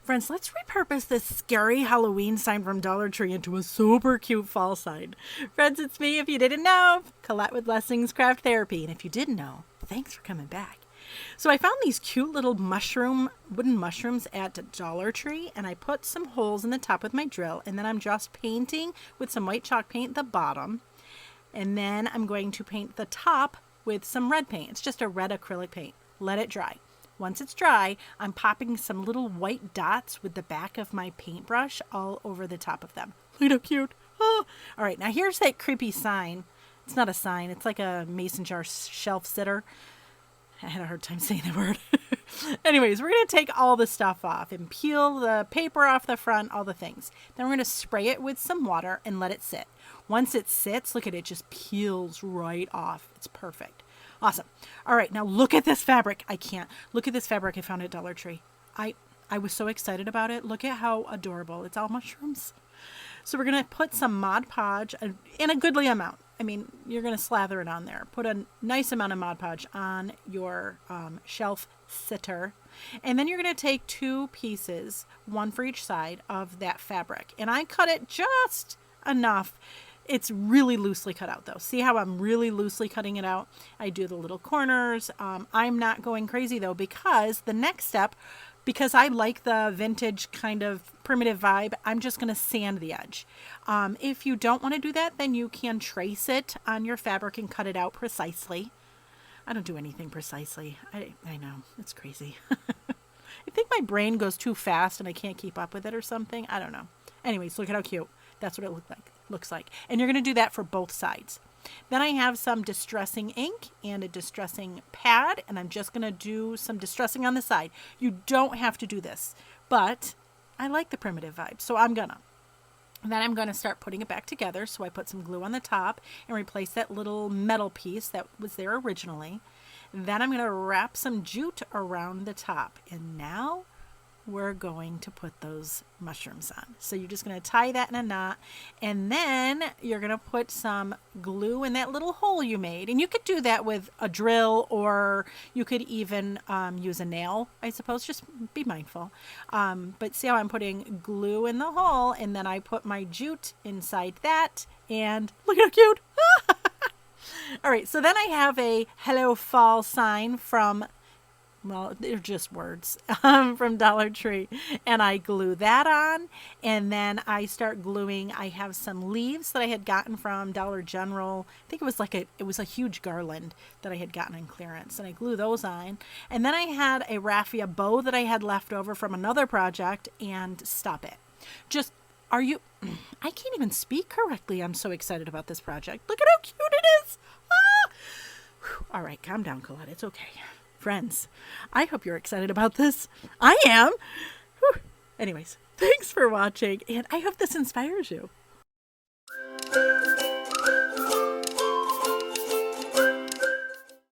Friends, let's repurpose this scary Halloween sign from Dollar Tree into a super cute fall sign. Friends, it's me, if you didn't know, Colette with Blessings Craft Therapy. And if you did know, thanks for coming back. So I found these cute little wooden mushrooms at Dollar Tree, and I put some holes in the top with my drill, and then I'm just painting with some white chalk paint the bottom, and then I'm going to paint the top with some red paint. It's just a red acrylic paint. Let it dry. Once it's dry, I'm popping some little white dots with the back of my paintbrush all over the top of them. Look how cute. Oh. All right, now here's that creepy sign. It's not a sign. It's like a mason jar shelf sitter. I had a hard time saying the word. Anyways, we're going to take all the stuff off and peel the paper off the front, all the things. Then we're going to spray it with some water and let it sit. Once it sits, look at it, just peels right off. It's perfect. Awesome. All right, now look at this fabric. I can't. Look at this fabric I found at Dollar Tree. I was so excited about it. Look at how adorable. It's all mushrooms. So we're going to put some Mod Podge in a goodly amount. I mean, you're going to slather it on there. Put a nice amount of Mod Podge on your shelf sitter. And then you're going to take 2 pieces, one for each side of that fabric. And I cut it just enough. It's really loosely cut out though. See how I'm really loosely cutting it out? I do the little corners. I'm not going crazy though, because the next step, because I like the vintage kind of primitive vibe, I'm just going to sand the edge. If you don't want to do that, then you can trace it on your fabric and cut it out precisely. I don't do anything precisely. I know, it's crazy. I think my brain goes too fast and I can't keep up with it or something. I don't know. Anyways, look at how cute. That's what it looks like. And you're going to do that for both sides. Then I have some distressing ink and a distressing pad, and I'm just going to do some distressing on the side. You don't have to do this, but I like the primitive vibe, so I'm gonna. Then I'm going to start putting it back together. So I put some glue on the top and replace that little metal piece that was there originally. Then I'm going to wrap some jute around the top, and now we're going to put those mushrooms on. So you're just going to tie that in a knot, and then you're going to put some glue in that little hole you made. And you could do that with a drill, or you could even use a nail, I suppose. Just be mindful. But see how I'm putting glue in the hole, and then I put my jute inside that, and look how cute. All right, so then I have a Hello Fall sign from, well, they're just words, from Dollar Tree. And I glue that on, and then I start gluing. I have some leaves that I had gotten from Dollar General. I think it was a huge garland that I had gotten on clearance, and I glue those on. And then I had a raffia bow that I had left over from another project, and stop it. I can't even speak correctly. I'm so excited about this project. Look at how cute it is. Ah! Whew. All right, calm down, Colette. It's okay. Friends, I hope you're excited about this. I am. Whew. Anyways, thanks for watching, and I hope this inspires you.